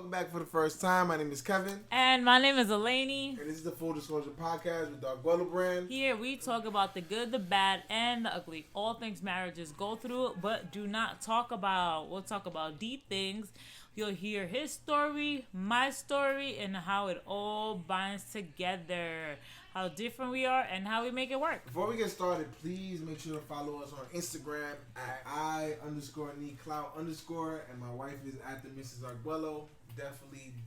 welcome back for the first time. My name is Kevin. And my name is Elaney. And this is the Full Disclosure Podcast with Dog Guello brand. Here we talk about the good, the bad, and the ugly. All things marriages go through, but do not talk about. We'll talk about deep things. You'll hear his story, my story, and how it all binds together. How different we are and how we make it work. Before we get started, please make sure to follow us on Instagram at I_need_clout_ and my wife is at the Mrs. Arguello.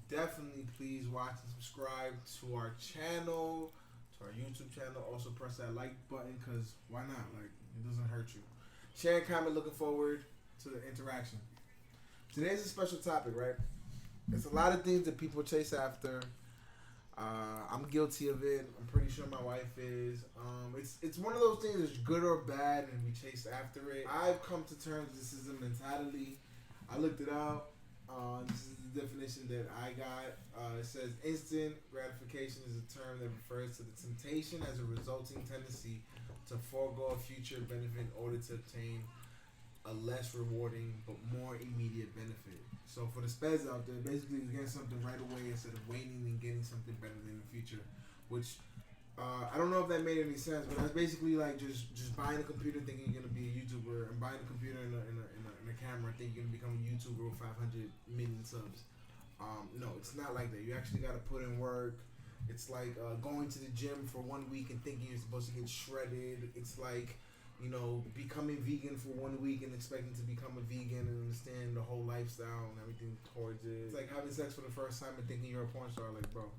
Definitely please watch and subscribe to our channel, to our YouTube channel. Also press that like button because why not? Like, it doesn't hurt you. Share and comment, looking forward to the interaction. Today's a special topic, right? It's a lot of things that people chase after. I'm guilty of it. I'm pretty sure my wife is. It's one of those things that's good or bad, and we chase after it. I've come to terms this is a mentality. I looked it up. This is the definition that I got. It says instant gratification is a term that refers to the temptation as a resulting tendency to forego a future benefit in order to obtain a less rewarding but more immediate benefit. So for the speds out there, basically you're getting something right away instead of waiting and getting something better in the future. Which I don't know if that made any sense, but that's basically like just buying a computer thinking you're gonna be a YouTuber, and buying a computer and a camera thinking you're gonna become a YouTuber with 500 million subs. No, it's not like that. You actually got to put in work. It's like going to the gym for 1 week and thinking you're supposed to get shredded. It's like, you know, becoming vegan for 1 week and expecting to become a vegan and understand the whole lifestyle and everything towards it. It's like having sex for the first time and thinking you're a porn star. Like, bro,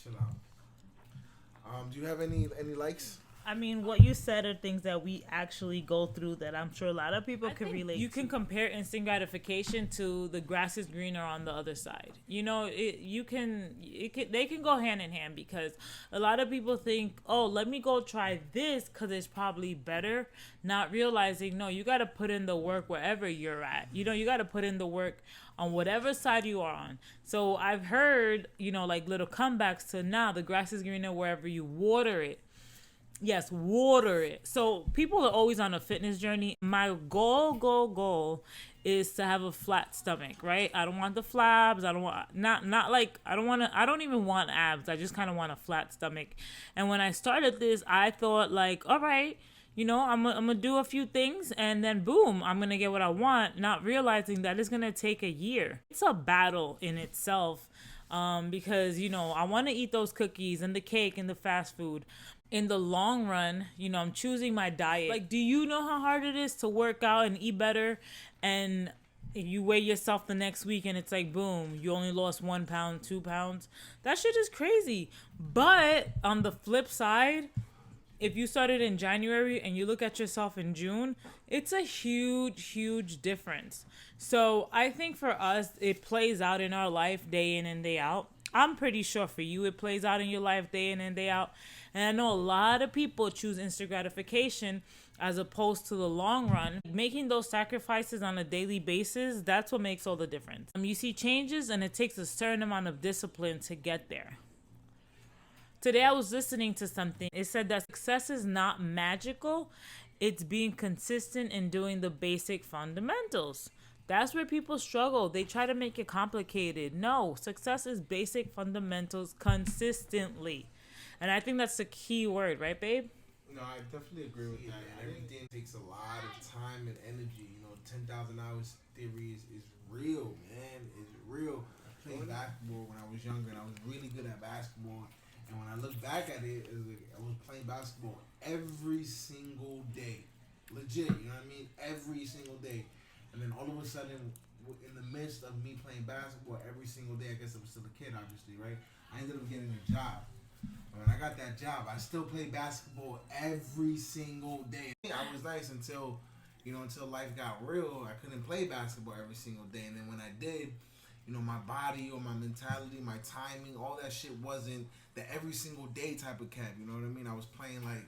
chill out. Do you have any likes? I mean, what you said are things that we actually go through that I'm sure a lot of people can relate to. You can compare instant gratification to the grass is greener on the other side. You know, they can go hand in hand, because a lot of people think, oh, let me go try this because it's probably better, not realizing, no, you got to put in the work wherever you're at. You know, you got to put in the work on whatever side you are on. So I've heard, you know, like little comebacks to now the grass is greener wherever you water it. Yes, water it. So people are always on a fitness journey. My goal is to have a flat stomach, right? I don't want the flabs. I don't want I don't even want abs. I just kind of want a flat stomach. And when I started this, I thought like, all right, you know, I'm gonna do a few things and then boom, I'm gonna get what I want, not realizing that it's gonna take a year. It's a battle in itself. Because, you know, I want to eat those cookies and the cake and the fast food. In the long run, you know, I'm choosing my diet. Like, do you know how hard it is to work out and eat better? And you weigh yourself the next week and it's like, boom, you only lost 1 pound, 2 pounds. That shit is crazy. But on the flip side, if you started in January and you look at yourself in June, it's a huge difference. So I think for us, it plays out in our life day in and day out. I'm pretty sure for you, it plays out in your life day in and day out. And I know a lot of people choose instant gratification as opposed to the long run. Making those sacrifices on a daily basis, that's what makes all the difference. You see changes and it takes a certain amount of discipline to get there. Today I was listening to something. It said that success is not magical. It's being consistent in doing the basic fundamentals. That's where people struggle. They try to make it complicated. No, success is basic fundamentals consistently. And I think that's the key word, right, babe? No, I definitely agree with that. Everything takes a lot of time and energy. You know, 10,000 hours theory is real, man. It's real. I played basketball when I was younger, and I was really good at basketball. And when I look back at it, I was playing basketball every single day. Legit, you know what I mean? Every single day. And then all of a sudden, in the midst of me playing basketball every single day, I guess I was still a kid, obviously, right? I ended up getting a job. And when I got that job, I still played basketball every single day. I was nice until life got real. I couldn't play basketball every single day. And then when I did, you know, my body or my mentality, my timing, all that shit wasn't the every single day type of cat. You know what I mean? I was playing like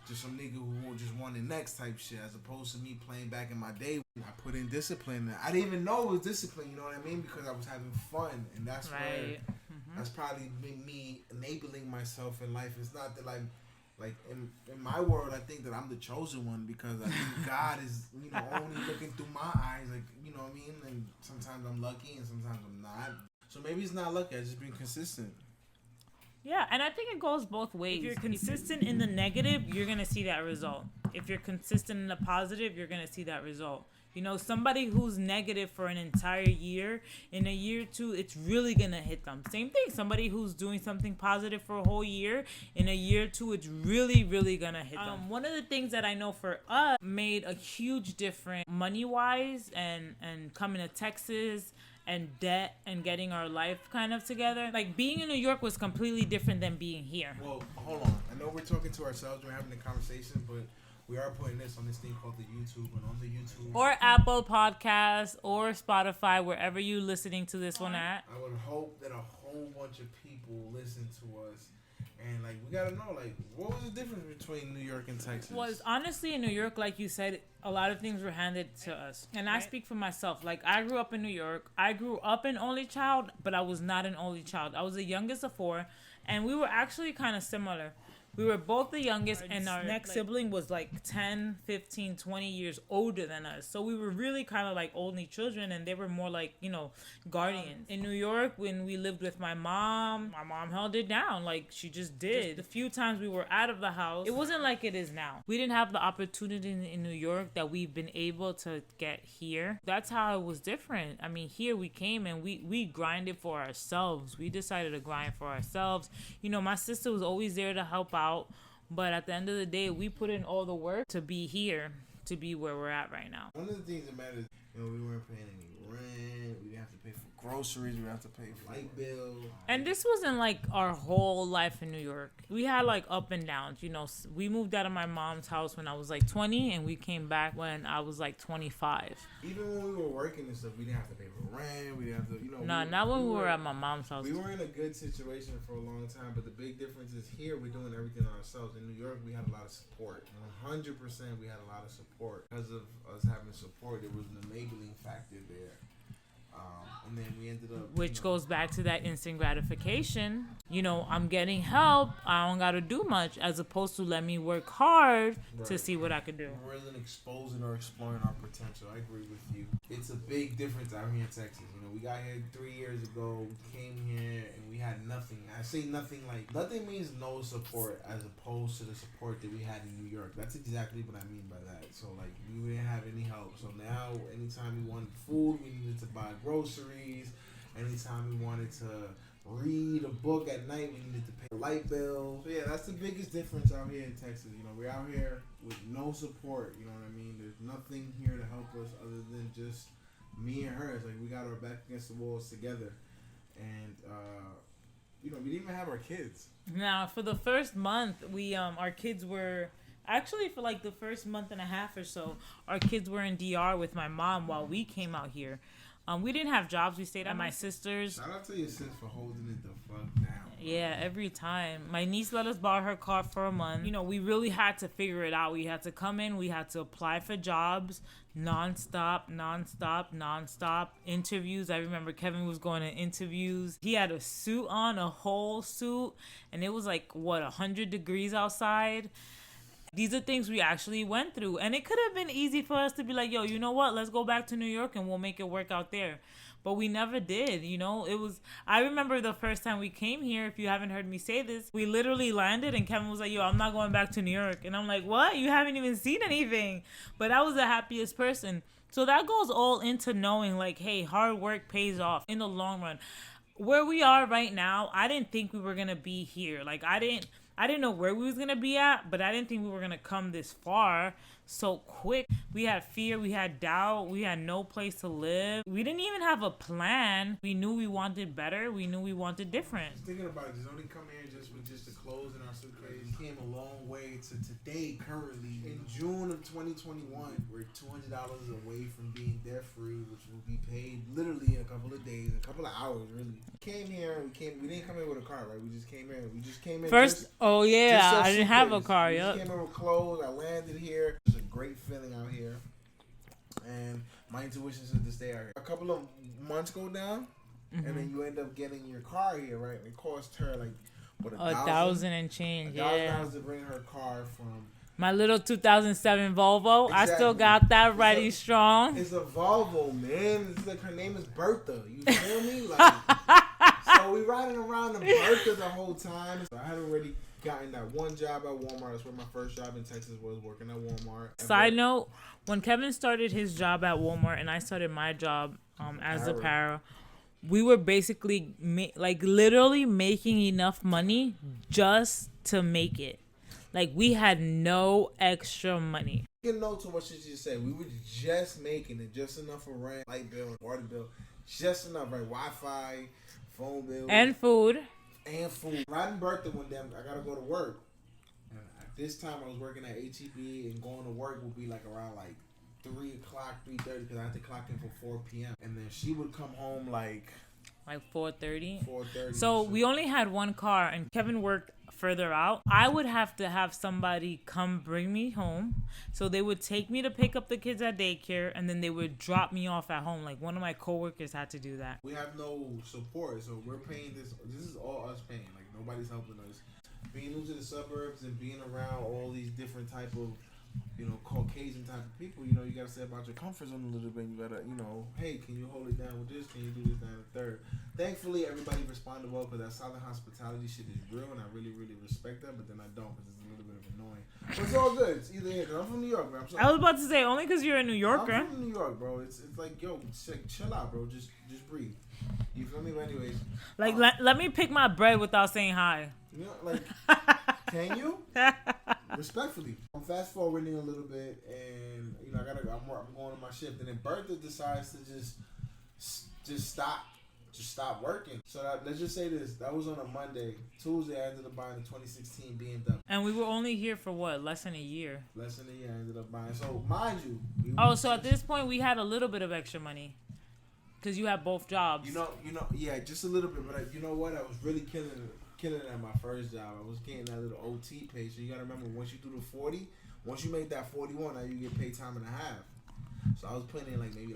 just some nigga who just wanted next type shit, as opposed to me playing back in my day. I put in discipline. I didn't even know it was discipline, you know what I mean? Because I was having fun, and that's right. That's probably me enabling myself in life. It's not that like in my world, I think that I'm the chosen one because I think God is, only looking through my eyes, like, you know what I mean? And sometimes I'm lucky and sometimes I'm not. So maybe it's not lucky, I just been consistent. Yeah, and I think it goes both ways. If you're consistent in the negative, you're going to see that result. If you're consistent in the positive, you're going to see that result. Somebody who's negative for an entire year, in a year or two, it's really going to hit them. Same thing, somebody who's doing something positive for a whole year, in a year or two, it's really, really going to hit them. One of the things that I know for us made a huge difference money-wise and coming to Texas and debt and getting our life kind of together. Like, being in New York was completely different than being here. Well, hold on. I know we're talking to ourselves, we're having a conversation, but we are putting this on this thing called the YouTube, and on the YouTube or Apple Podcasts or Spotify, wherever you listening to this one at. I would hope that a whole bunch of people listen to us, and like, we gotta know, like, what was the difference between New York and Texas? Was honestly in New York, like you said, a lot of things were handed to us, and I speak for myself. Like, I grew up in New York. I grew up an only child, but I was not an only child. I was the youngest of 4, and we were actually kind of similar. We were both the youngest, and our next sibling was like 10, 15, 20 years older than us. So we were really kind of like only children, and they were more like, guardians. In New York, when we lived with my mom held it down. Like, she just did. The few times we were out of the house, it wasn't like it is now. We didn't have the opportunity in New York that we've been able to get here. That's how it was different. I mean, here we came and we grinded for ourselves. We decided to grind for ourselves. My sister was always there to help out. But at the end of the day, we put in all the work to be here, to be where we're at right now. One of the things that matters, we weren't paying any rent, we didn't have to pay for groceries, we didn't have to pay for light bills. And this wasn't like our whole life in New York. We had like up and downs. We moved out of my mom's house when I was like 20, and we came back when I was like 25. Even when we were working and stuff, we didn't have to pay for rent, we didn't have to, not when we were at my mom's house. We were in a good situation for a long time, but the big difference is here we're doing everything ourselves. In New York, we had a lot of support. 100% we had a lot of support. Because of us having support, there was an enabling factor there. And then we ended up... Which goes back to that instant gratification. I'm getting help. I don't got to do much, as opposed to let me work hard to see what I could do. Rather than exposing or exploring our potential. I agree with you. It's a big difference out here in Texas. We got here 3 years ago. We came here and we had nothing. I say nothing, like, nothing means no support as opposed to the support that we had in New York. That's exactly what I mean by that. So, like, we didn't have any help. So now, anytime we wanted food, we needed to buy groceries. Anytime we wanted to read a book at night, we needed to pay a light bill. So yeah, that's the biggest difference out here in Texas. We're out here with no support. You know what I mean? There's nothing here to help us other than just me and her. It's like we got our back against the walls together. And we didn't even have our kids. Now, for the first month, we our kids were... Actually, for like the first month and a half or so, our kids were in DR with my mom while we came out here. We didn't have jobs. We stayed at my sister's. Shout out to your sis for holding it the fuck down. Yeah, every time. My niece let us borrow her car for a month. We really had to figure it out. We had to come in. We had to apply for jobs nonstop. Interviews. I remember Kevin was going to interviews. He had a suit on, a whole suit. And it was like, 100 degrees outside. These are things we actually went through. And it could have been easy for us to be like, yo, you know what? Let's go back to New York and we'll make it work out there. But we never did, I remember the first time we came here, if you haven't heard me say this, we literally landed and Kevin was like, yo, I'm not going back to New York. And I'm like, what? You haven't even seen anything. But I was the happiest person. So that goes all into knowing like, hey, hard work pays off in the long run. Where we are right now, I didn't think we were going to be here. Like, I didn't know where we was going to be at, but I didn't think we were going to come this far so quick. We had fear, we had doubt, we had no place to live. We didn't even have a plan. We knew we wanted better. We knew we wanted different. Thinking about it, just only come here with just the clothes in our suitcase. We came a long way to today, currently. In June of 2021, we're $200 away from being debt free, which will be paid literally in a couple of days, a couple of hours, really. We didn't come here with a car, right? We just came in. First, I didn't have a car, We came in with clothes, I landed here. It's a great feeling out here. And my intuition said to stay out here. A couple of months go down, and then you end up getting your car here, right? It cost her like what, $1,000 and change. $1,000 to bring her car from my little 2007 Volvo. Exactly. I still got that ready strong. It's a Volvo, man. It's like her name is Bertha. You feel me? Like, so we riding around the Bertha the whole time. So I had already gotten that one job at Walmart. That's where my first job in Texas was, working at Walmart. Side note, when Kevin started his job at Walmart and I started my job as a para, we were basically literally making enough money just to make it. Like, we had no extra money. Take a note to what she just said. We were just making it, just enough for rent, light bill, water bill, just enough, right? Wi-Fi, phone bill, and food. Riding Bertha one day, I gotta go to work. And at this time, I was working at HEB, and going to work would be like around like 3 o'clock, 3:30, because I had to clock in for 4 p.m. And then she would come home like 4:30. 4:30. So we only had one car, and Kevin worked further out. I would have to have somebody come bring me home. So they would take me to pick up the kids at daycare, and then they would drop me off at home. Like, one of my coworkers had to do that. We have no support, so we're paying this. This is all us paying. Like, nobody's helping us. Being new to the suburbs and being around all these different type of, Caucasian type of people, you gotta say about your comfort zone a little bit. You gotta, hey, can you hold it down with this? Can you do this, that, and the third? Thankfully, everybody responded well, because that Southern hospitality shit is real, and I really, really respect that, but then I don't, because it's a little bit of annoying. But it's all good. It's either here, because I'm from New York, bro. I was about to say, only because you're a New Yorker. I'm from New York, bro. It's like, yo, chill out, bro. Just breathe. You feel me? But anyways. Like, let me pick my bread without saying hi. Can you? Respectfully. I'm fast forwarding a little bit, and I'm going to my shift, and then Bertha decides to just stop working. So let's just say this: that was on a Monday. Tuesday, I ended up buying the 2016 BMW. And we were only here for what? Less than a year. I ended up buying. So mind you. So at this point, we had a little bit of extra money. Because you have both jobs. Yeah, just a little bit. But you know what? I was really killing it at my first job. I was getting that little OT pay. So you got to remember, once you do the 40, once you make that 41, now you get paid time and a half. So I was putting in maybe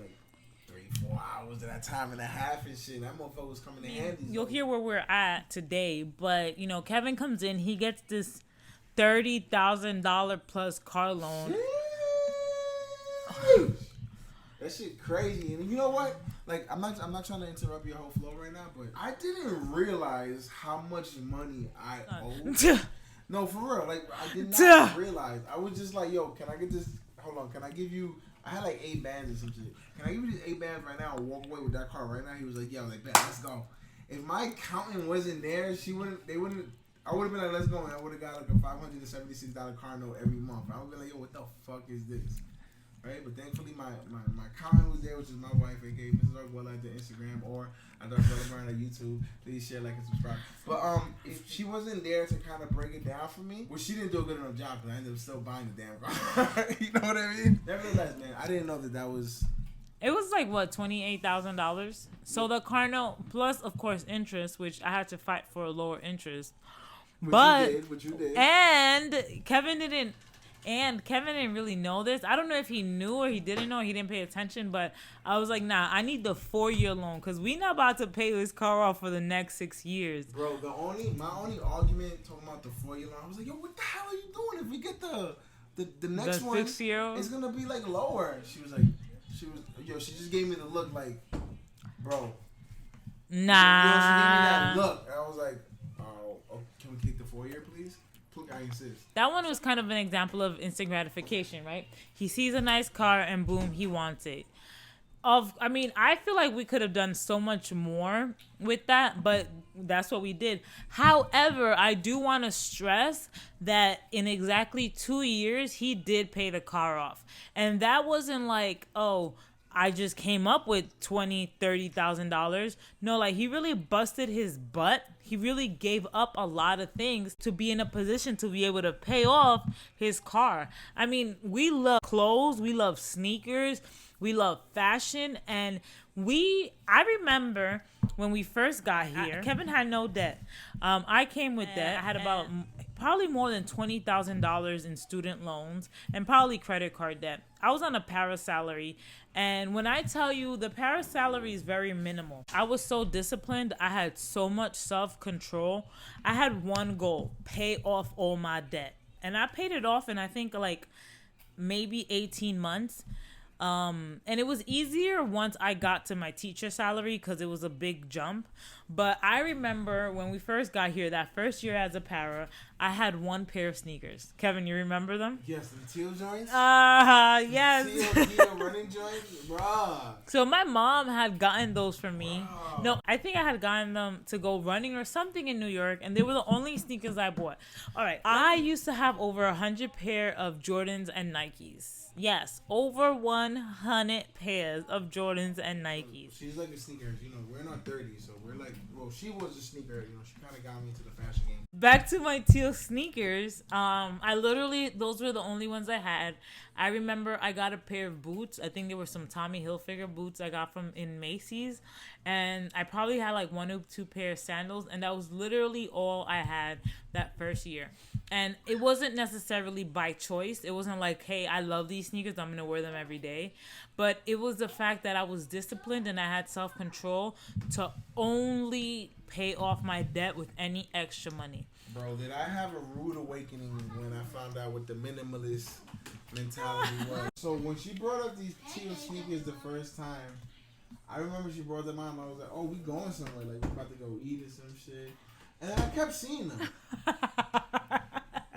3-4 hours of that time and a half and shit. That motherfucker was coming in handy. You'll hear where we're at today. But, Kevin comes in. He gets this $30,000 plus car loan. Sheesh. That shit crazy. And you know what? I'm not trying to interrupt your whole flow right now, but I didn't realize how much money I owed. No, for real. I did not realize. I was just like, yo, can I get this? Hold on. Can I give you? I had 8 bands or some shit. Can I give you these 8 bands right now and walk away with that car right now? He was like, yeah. I was like, bet, let's go. If my accountant wasn't there, I would have been like, let's go. And I would have got a $576 car note every month. I would be like, yo, what the fuck is this? Right? But thankfully, my accountant was there, which is my wife, aka Mrs. Arguello, at the Instagram, or at Arguello Burn at YouTube. Please share, like, and subscribe. But if she wasn't there to kind of break it down for me, well, she didn't do a good enough job, because I ended up still buying the damn car. You know what I mean? Nevertheless, man, I didn't know that was. It was $28,000. So the car note plus, of course, interest, which I had to fight for a lower interest. Which you did. And Kevin didn't really know this. I don't know if he knew or he didn't know. He didn't pay attention. But I was like, nah, I need the 4-year loan, because we not about to pay this car off for the next 6 years. Bro, my only argument talking about the 4-year loan, I was like, yo, what the hell are you doing? If we get the next one, it's gonna be lower. She just gave me the look like, bro. Nah. She gave me that look. And I was like, oh, can we take the 4-year, please? I insist. That one was kind of an example of instant gratification, right? He sees a nice car and boom, he wants it. I feel like we could have done so much more with that, but that's what we did. However, I do want to stress that in exactly 2 years, he did pay the car off. And that wasn't like, oh, I just came up with $20,000-$30,000. No, he really busted his butt. He really gave up a lot of things to be in a position to be able to pay off his car. We love clothes, we love sneakers, we love fashion, and I remember when we first got here, Kevin had no debt. I came with debt. I had about probably more than $20,000 in student loans and probably credit card debt. I was on a para salary, and when I tell you the para salary is very minimal, I was so disciplined. I had so much self-control. I had one goal: pay off all my debt, and I paid it off in I think like maybe 18 months. And it was easier once I got to my teacher salary because it was a big jump. But I remember when we first got here, that first year as a para, I had one pair of sneakers. Kevin, you remember them? Yes, the teal joints. Yes. Teal running joints, bruh. So my mom had gotten those for me. Bruh. No, I think I had gotten them to go running or something in New York, and they were the only sneakers I bought. All right, I used to have over 100 pair of Jordans and Nikes. Yes, over 100 pairs of Jordans and Nikes. She's like a sneaker. You know, we're in our 30s, so we're like, well, she was a sneaker. You know, she kind of got me into the fashion game. Back to my teal sneakers. Those were the only ones I had. I remember I got a pair of boots. I think they were some Tommy Hilfiger boots I got from in Macy's. And I probably had like 1 or 2 pair of sandals. And that was literally all I had that first year. And it wasn't necessarily by choice. It wasn't like, hey, I love these sneakers, I'm going to wear them every day. But it was the fact that I was disciplined and I had self-control to only pay off my debt with any extra money. Bro, did I have a rude awakening when I found out what the minimalist mentality was? So when she brought up these teal sneakers the first time, I remember she brought them out and I was like, oh, we going somewhere. Like, we about to go eat or some shit. And then I kept seeing them.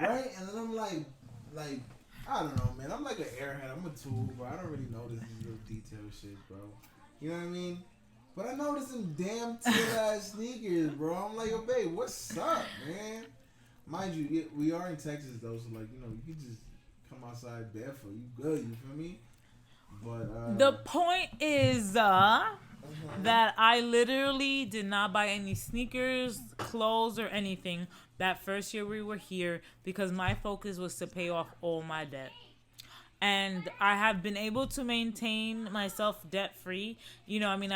Right? And then I'm like, I don't know, man. I'm like an airhead. I'm a tool, bro. I don't really notice this little detail shit, bro. You know what I mean? But I noticed some damn teal-ass sneakers, bro. I'm like, yo, babe, what's up, man? Mind you, we are in Texas, though, so, like, you know, you can just come outside barefoot. You good, you feel me? But, the point is, that I literally did not buy any sneakers, clothes, or anything that first year we were here because my focus was to pay off all my debt. And I have been able to maintain myself debt free. You know, I mean,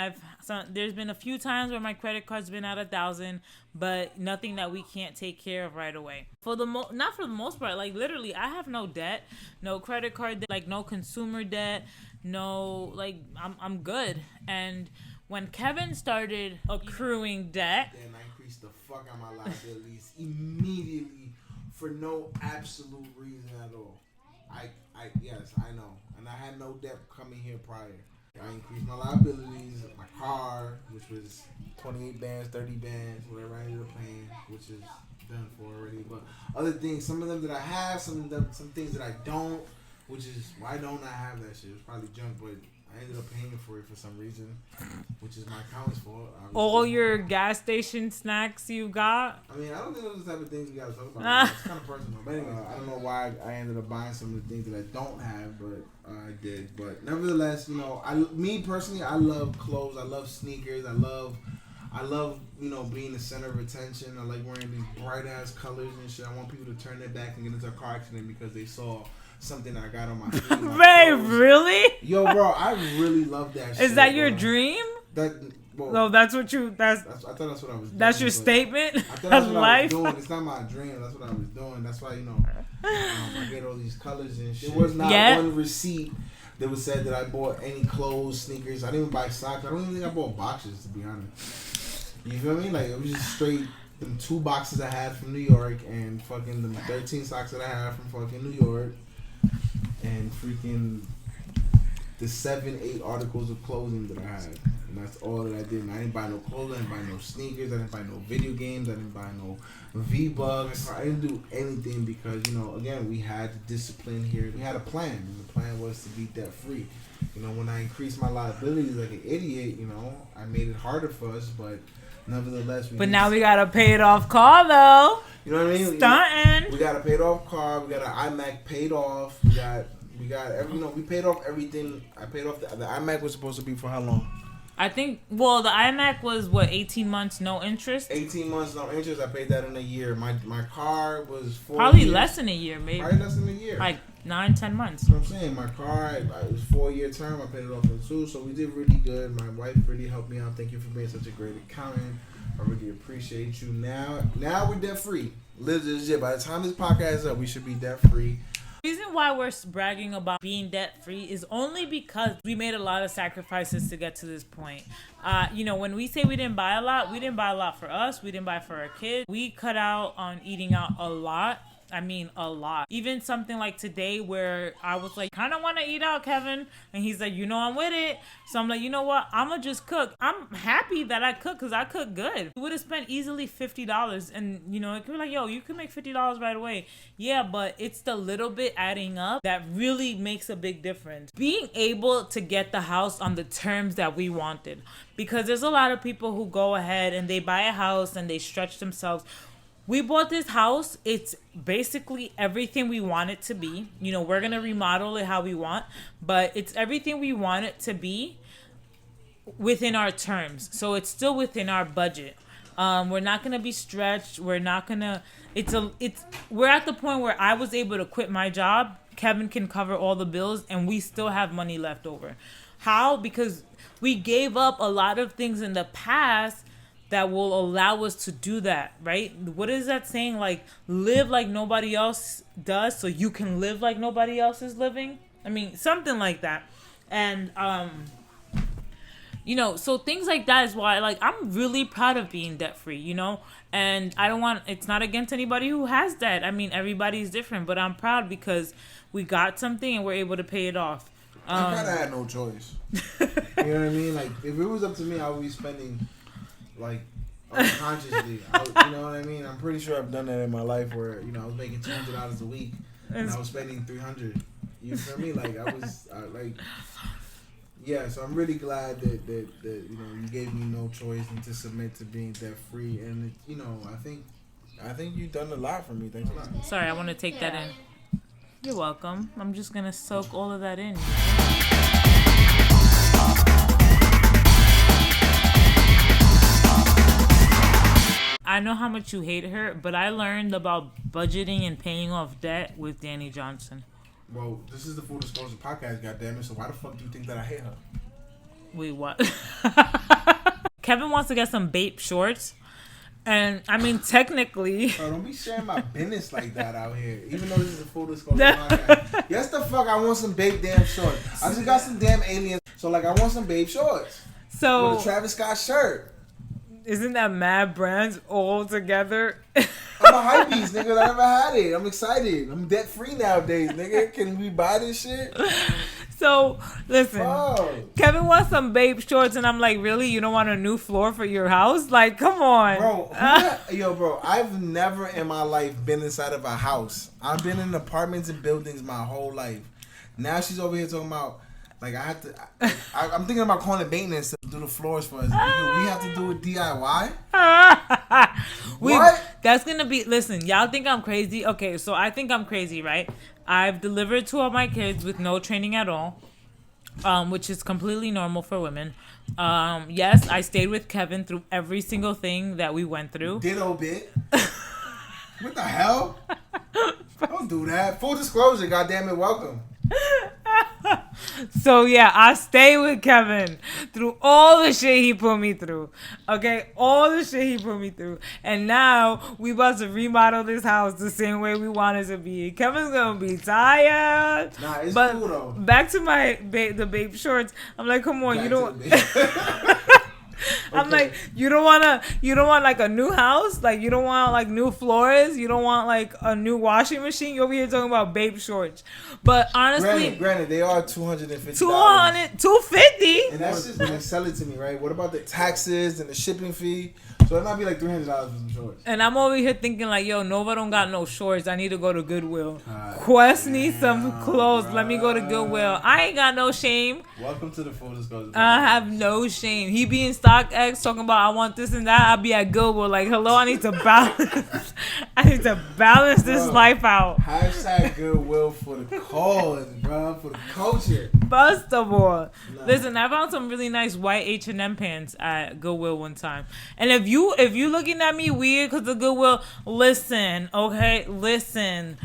there's been a few times where my credit card's been at 1,000, but nothing that we can't take care of right away. Not for the most part, like literally, I have no debt, no credit card debt, like no consumer debt, no, like I'm good. And when Kevin started accruing debt, then I increased the fuck out my liabilities immediately for no absolute reason at all. Yes, I know. And I had no debt coming here prior. I increased my liabilities, my car, which was 28 bands, 30 bands, whatever I ended up paying, which is done for already. But other things, some of them that I have, some things that I don't, which is, why don't I have that shit? It's probably junk, but I ended up paying for it for some reason, which is my accountant's fault. Obviously. All your gas station snacks you got? I mean, I don't think those are the type of things we got to talk about. It's kind of personal. But anyway, I don't know why I ended up buying some of the things that I don't have, but I did. But nevertheless, you know, me personally, I love clothes. I love sneakers. I love, you know, being the center of attention. I like wearing these bright ass colors and shit. I want people to turn their back and get into a car accident because they saw something I got on my feet. Babe, really? Yo, bro, I really love that shit. Is that your dream? No, that's what you. I thought that's what I was doing. That's your statement? I thought that's what life? I was doing. It's not my dream. That's what I was doing. That's why, you know, I get all these colors and shit. There was not one receipt that was said that I bought any clothes, sneakers. I didn't even buy socks. I don't even think I bought boxes, to be honest. You feel me? Like, it was just straight them 2 boxes I had from New York and fucking the 13 socks that I had from fucking New York. And freaking the 7-8 articles of clothing that I had. And that's all that I did. And I didn't buy no clothes, I didn't buy no sneakers, I didn't buy no video games, I didn't buy no V-Bucks. I didn't do anything because, you know, again, we had the discipline here. We had a plan, and the plan was to be debt free. You know, when I increased my liabilities like an idiot, you know, I made it harder for us, but nevertheless. Now we got a paid off car, though. You know what I mean? Stunting. We got a paid off car. We got an iMac paid off. We got every. You know, we paid off everything. I paid off the iMac was supposed to be for how long? I think. Well, the iMac was 18 months, no interest. 18 months, no interest. I paid that in a year. My car was 4 probably years. less than a year, maybe. Probably less than a year. Like 9-10 months. That's what I'm saying. My car, it was 4-year term. I paid it off in 2, so we did really good. My wife really helped me out. Thank you for being such a great accountant. I really appreciate you. Now we're debt free. Legit. By the time this podcast is up, we should be debt free. The reason why we're bragging about being debt free is only because we made a lot of sacrifices to get to this point. When we say we didn't buy a lot for us. We didn't buy for our kids. We cut out on eating out a lot. I mean, a lot. Even something like today where I was like, kind of want to eat out, Kevin. And he's like, I'm with it. So I'm like, you know what? I'm going to just cook. I'm happy that I cook because I cook good. We would have spent easily $50. And, it could be like, yo, you can make $50 right away. Yeah, but it's the little bit adding up that really makes a big difference. Being able to get the house on the terms that we wanted. Because there's a lot of people who go ahead and they buy a house and they stretch themselves. We bought this house. It's basically everything we want it to be. We're going to remodel it how we want, but it's everything we want it to be within our terms. So it's still within our budget. We're not going to be stretched. We're not going to, we're at the point where I was able to quit my job. Kevin can cover all the bills and we still have money left over. How? Because we gave up a lot of things in the past that will allow us to do that, right? What is that saying? Like, live like nobody else does so you can live like nobody else is living? I mean, something like that. And, so things like that is why, like, I'm really proud of being debt-free, And it's not against anybody who has debt. I mean, everybody's different, but I'm proud because we got something and we're able to pay it off. I kind of had no choice. You know what I mean? Like, if it was up to me, I would be spending... like unconsciously, you know what I mean? I'm pretty sure I've done that in my life where I was making $200 a week and I was spending $300. You feel me? Like so I'm really glad that you gave me no choice and to submit to being debt free, and I think you've done a lot for me. Thanks a lot. Sorry, I want to take that in. You're welcome. I'm just gonna soak all of that in. I know how much you hate her, but I learned about budgeting and paying off debt with Danny Johnson. Well, this is the Full Disclosure Podcast, goddammit, so why the fuck do you think that I hate her? Wait, what? Kevin wants to get some Bape shorts. And, I mean, technically... Bro, don't be sharing my business like that out here, even though this is a Full Disclosure Podcast. Yes, the fuck, I want some Bape damn shorts. I just got some damn aliens, so, I want some Bape shorts. So... with a Travis Scott shirt. Isn't that mad brands all together? I'm a hypebeast, nigga. I never had it. I'm excited. I'm debt free nowadays, nigga. Can we buy this shit? So, listen. Kevin wants some Bape shorts, and I'm like, really? You don't want a new floor for your house? Like, come on. Bro, I've never in my life been inside of a house. I've been in apartments and buildings my whole life. Now she's over here talking about, like, I'm thinking about calling maintenance to do the floors for us. We have to do it DIY? What? That's going to be... Listen, y'all think I'm crazy? Okay, so I think I'm crazy, right? I've delivered 2 of my kids with no training at all, which is completely normal for women. Yes, I stayed with Kevin through every single thing that we went through. Ditto bit. What the hell? Don't do that. Full disclosure, goddammit, welcome. So yeah, I stay with Kevin through all the shit he put me through. Okay, all the shit he put me through, and now we about to remodel this house the same way we want it to be. Kevin's gonna be tired. Nah, it's cool though. Back to the Bape shorts. I'm like, come on, you don't. I'm like, you don't want like a new house? Like, you don't want like new floors? You don't want like a new washing machine? You're over here talking about Bape shorts. But honestly, granted, they are $250. $250. And that's just when they sell it to me, right? What about the taxes and the shipping fee? So it might be like $300 for some shorts. And I'm over here thinking like, yo, Nova don't got no shorts. I need to go to Goodwill. Quest needs some clothes. Let me go to Goodwill. I ain't got no shame. Welcome to the Full Disclosure. I have no shame. He be in StockX talking about I want this and that. I'll be at Goodwill like, hello, I need to balance. I need to balance this life out. Hashtag Goodwill for the cause, bro, for the culture. First of all, listen, I found some really nice white H&M pants at Goodwill one time. And if you looking at me weird because of Goodwill, listen, okay, listen.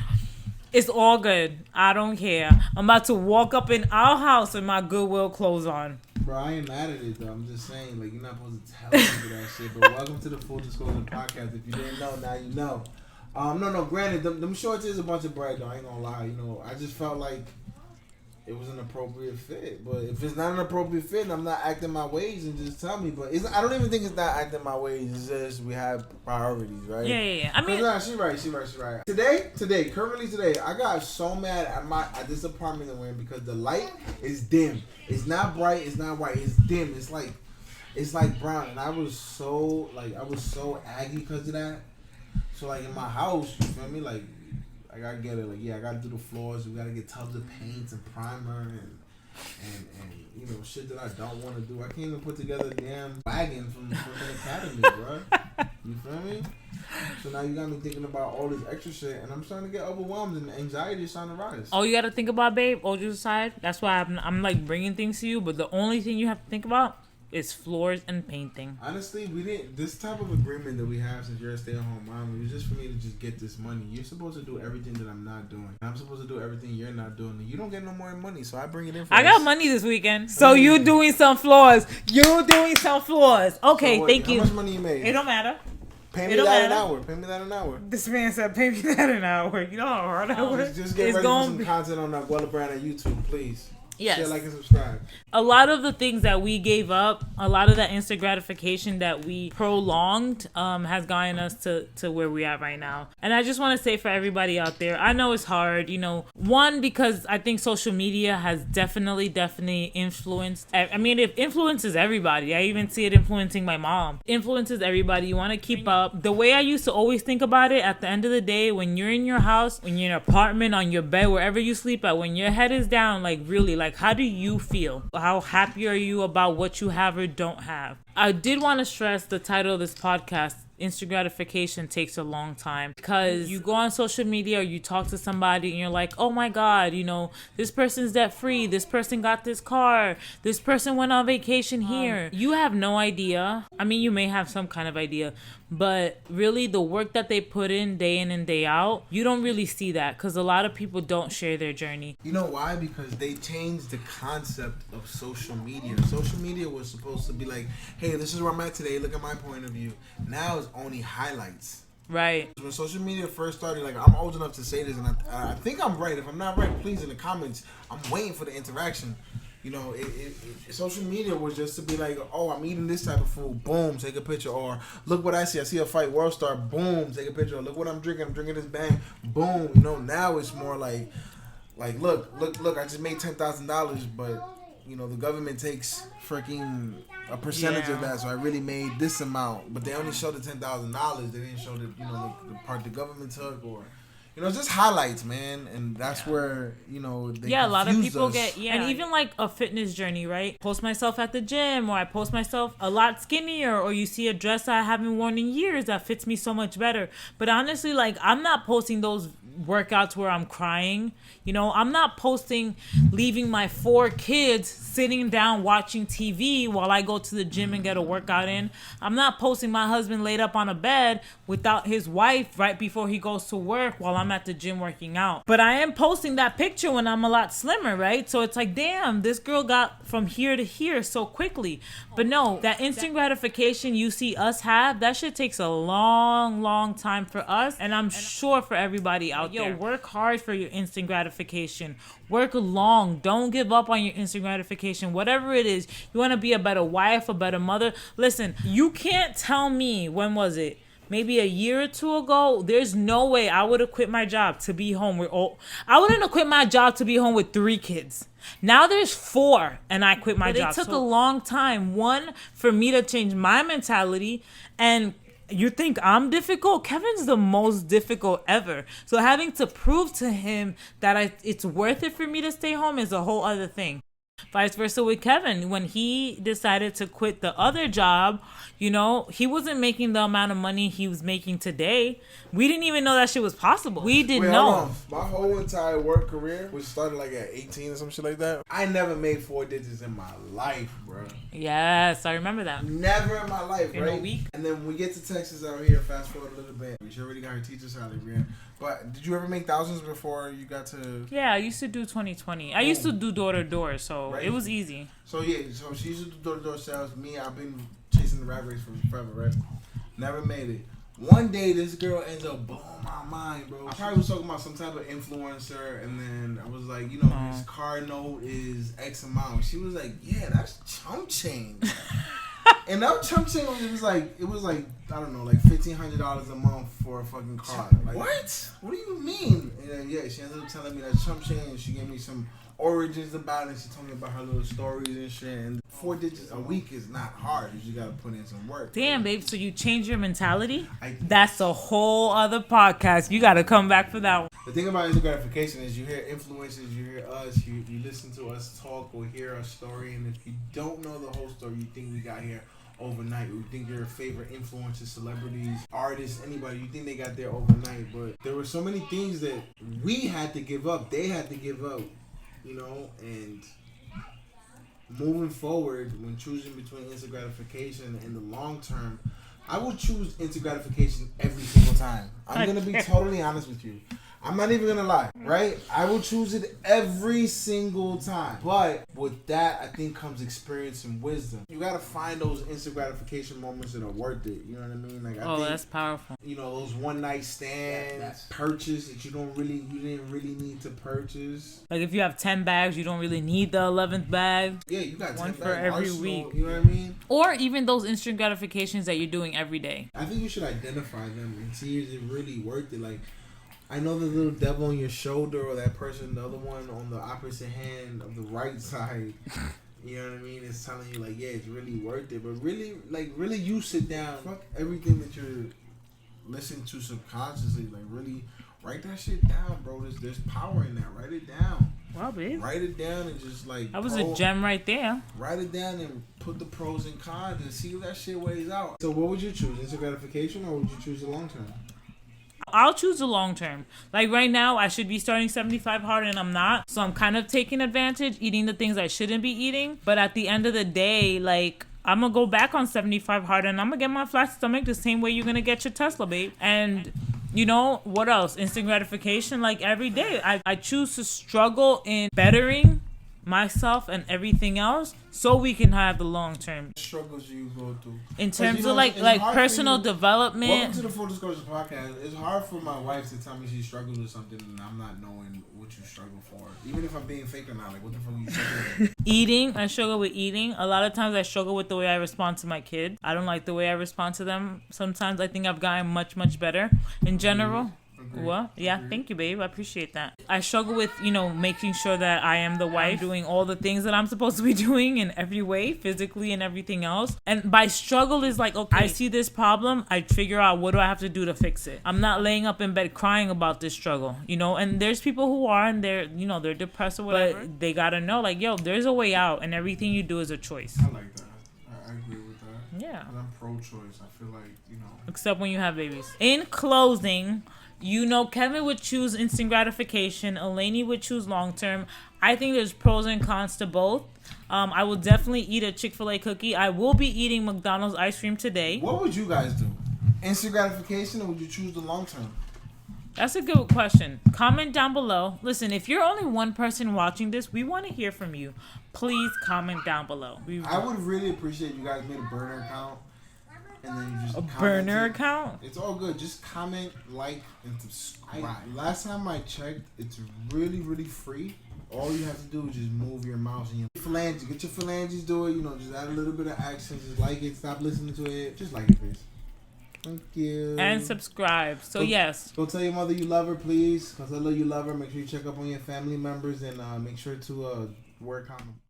It's all good. I don't care. I'm about to walk up in our house with my Goodwill clothes on. bro. I ain't mad at it, though. I'm just saying, like, you're not supposed to tell people that shit. But welcome to the Full Disclosure Podcast. If you didn't know, now you know. No, granted, them shorts is a bunch of bread, though. I ain't gonna lie. You know, I just felt like it was an appropriate fit. But if it's not an appropriate fit and I'm not acting my ways, then just tell me. But I don't even think it's not acting my ways. It's just we have priorities, right? Yeah. I mean, nah, she right. Currently today, I got so mad at this apartment that we're in because the light is dim. It's not bright. It's not white. It's dim. It's like brown. And I was so aggy because of that. So like in my house, you feel me? Like I gotta get it. Like I gotta do the floors. We gotta get tubs of paints and primer and you know shit that I don't want to do. I can't even put together a damn wagon from the academy, bro. You feel me? So now you got me thinking about all this extra shit, and I'm starting to get overwhelmed, and anxiety is starting to rise. Oh, you got to think about, babe. All due aside, that's why I'm like bringing things to you. But the only thing you have to think about is floors and painting. Honestly, we didn't. This type of agreement that we have since you're a stay-at-home mom, it was just for me to just get this money. You're supposed to do everything that I'm not doing. I'm supposed to do everything you're not doing. And you don't get no more money, so I bring it in. I got money this weekend, so you doing some floors. Okay, so thank you. How much money you made? It don't matter. Pay me that an hour. This man said, "Pay me that an hour." You know how hard I work. Just get ready for some content on that Abuela brand on YouTube, please. Yes. Share, like, and subscribe. A lot of the things that we gave up, a lot of that instant gratification that we prolonged has gotten us to where we are right now. And I just want to say for everybody out there, I know it's hard, you know, one, because I think social media has definitely influenced. I mean, it influences everybody. I even see it influencing my mom. Influences everybody. You want to keep up. The way I used to always think about it, at the end of the day, when you're in your house, when you're in an apartment, on your bed, wherever you sleep at, when your head is down, like really, like how do you feel? How happy are you about what you have or don't have? I did want to stress the title of this podcast, instant gratification takes a long time, because you go on social media or you talk to somebody and you're like, oh my God, you know, this person's debt free. This person got this car. This person went on vacation here. You have no idea. I mean, you may have some kind of idea, but really the work that they put in and day out, you don't really see that because a lot of people don't share their journey. You know why? Because they changed the concept of social media. Social media was supposed to be like, hey, this is where I'm at today. Look at my point of view. Now it's only highlights. Right. When social media first started, like, I'm old enough to say this, and I think I'm right. If I'm not right, please in the comments. I'm waiting for the interaction. You know, social media was just to be like, oh, I'm eating this type of food. Boom, take a picture. Or look what I see. I see a fight world star. Boom, take a picture. Or look what I'm drinking. I'm drinking this bang. Boom. You know, now it's more like look. I just made $10,000, but you know the government takes freaking a percentage of that. So I really made this amount, but they only showed the $10,000. They didn't show the the part the government took, or. You know, just highlights, man, and that's where, you know, they a lot of people us. and even like a fitness journey, right? Post myself at the gym, or I post myself a lot skinnier, or you see a dress I haven't worn in years that fits me so much better. But honestly, like, I'm not posting those workouts where I'm crying. You know, I'm not posting leaving my 4 kids sitting down watching TV while I go to the gym and get a workout in. I'm not posting my husband laid up on a bed without his wife right before he goes to work while I'm at the gym working out. But I am posting that picture when I'm a lot slimmer, right? So it's like, damn, this girl got from here to here so quickly. But no, that instant gratification you see us have, that shit takes a long time for us, and I'm sure for everybody out there. Work hard for your instant gratification. Work long. Don't give up on your instant gratification. Whatever it is, you want to be a better wife, a better mother. Listen, you can't tell me, when was it? Maybe a year or two ago, there's no way I would have quit my job to be home with I wouldn't have quit my job to be home with 3 kids. Now there's 4 and I quit my job. It took a long time. One, for me to change my mentality, and you think I'm difficult? Kevin's the most difficult ever. So having to prove to him that it's worth it for me to stay home is a whole other thing. Vice versa with Kevin. When he decided to quit the other job, you know, he wasn't making the amount of money he was making today. We didn't even know that shit was possible. We didn't know. My whole entire work career, which started like at 18 or some shit like that, I never made 4 digits in my life, bro. Yes, I remember that. Never in my life, in right? A week. And then when we get to Texas out here, fast forward a little bit, she already got her teacher's salary, man. But did you ever make thousands before you got to... Yeah, I used to do 2020. I used to do door to door, so... so it was easy. So so she used to do door-to-door sales. Me, I've been chasing the rat race for forever, right? Never made it. One day, this girl ends up blowing my mind, bro. I probably was talking about some type of influencer, and then I was like, this car note is X amount. She was like, yeah, that's chump change. And that chump change was like I don't know, like $1,500 a month for a fucking car. Like, what? What do you mean? And then, she ended up telling me that chump change. She gave me some origins about it. She told me about her little stories and shit. And 4 digits a week is not hard. You just gotta put in some work. Damn, babe. So you change your mentality? That's a whole other podcast. You gotta come back for that one. The thing about instant gratification is you hear influencers, you hear us, you listen to us talk or hear our story, and if you don't know the whole story, you think we got here overnight. You think your favorite influencers, celebrities, artists, anybody, you think they got there overnight. But there were so many things that we had to give up, they had to give up, and moving forward, when choosing between instant gratification and the long term, I will choose instant gratification every single time. I'm going to be totally honest with you. I'm not even going to lie, right? I will choose it every single time. But with that, I think comes experience and wisdom. You got to find those instant gratification moments that are worth it. You know what I mean? Like, I think, that's powerful. Those one night stands, purchase that you didn't really need to purchase. Like if you have 10 bags, you don't really need the 11th bag. Yeah, you got 10 one bags. for every week. You know what I mean? Or even those instant gratifications that you're doing every day. I think you should identify them and see is it really worth it. Like, I know the little devil on your shoulder or that person, the other one on the opposite hand of the right side, you know what I mean? It's telling you like, yeah, it's really worth it. But really you sit down, fuck everything that you're listening to subconsciously. Like really write that shit down, bro. There's power in that. Write it down. Wow, babe. Write it down and just like. That was a gem right there. Write it down and put the pros and cons and see if that shit weighs out. So what would you choose? Instant gratification or would you choose the long term? I'll choose the long term. Like right now, I should be starting 75 hard and I'm not. So I'm kind of taking advantage, eating the things I shouldn't be eating. But at the end of the day, like I'm going to go back on 75 hard and I'm going to get my flat stomach the same way you're going to get your Tesla, babe. And what else? Instant gratification. Like every day, I choose to struggle in bettering myself and everything else so we can have the long term struggles you go through in terms of like personal development. Welcome to the Full Disclosure Podcast. It's hard for my wife to tell me she struggles with something and I'm not knowing what you struggle for, even if I'm being fake or not. Like what the fuck are you struggling with? Eating. I struggle with eating. A lot of times I struggle with the way I respond to my kids. I don't like the way I respond to them. Sometimes I think I've gotten much better in general. Well, yeah, thank you, babe. I appreciate that. I struggle with, making sure that I am the wife, doing all the things that I'm supposed to be doing in every way, physically and everything else. And by struggle is like, okay, I see this problem, I figure out what do I have to do to fix it. I'm not laying up in bed crying about this struggle, and there's people who are and they're, they're depressed or whatever. But they gotta know, like, yo, there's a way out and everything you do is a choice. I like that. I agree with that. Yeah. And I'm pro-choice. I feel like, Except when you have babies. In closing, Kevin would choose instant gratification. Eleni would choose long term. I think there's pros and cons to both. I will definitely eat a Chick-fil-A cookie. I will be eating McDonald's ice cream today. What would you guys do? Instant gratification or would you choose the long term? That's a good question. Comment down below. Listen, if you're only one person watching this, we want to hear from you. Please comment down below. I would really appreciate you guys made a burner account. And then you just a burner account? It's all good. Just comment, like, and subscribe. Last time I checked, it's really, really free. All you have to do is just move your mouse and your phalanges. Get your phalanges, do it. Just add a little bit of action. Just like it. Stop listening to it. Just like it, please. Thank you. And subscribe. So, yes. Go tell your mother you love her, please. Because I know you love her. Make sure you check up on your family members and make sure to wear a condom.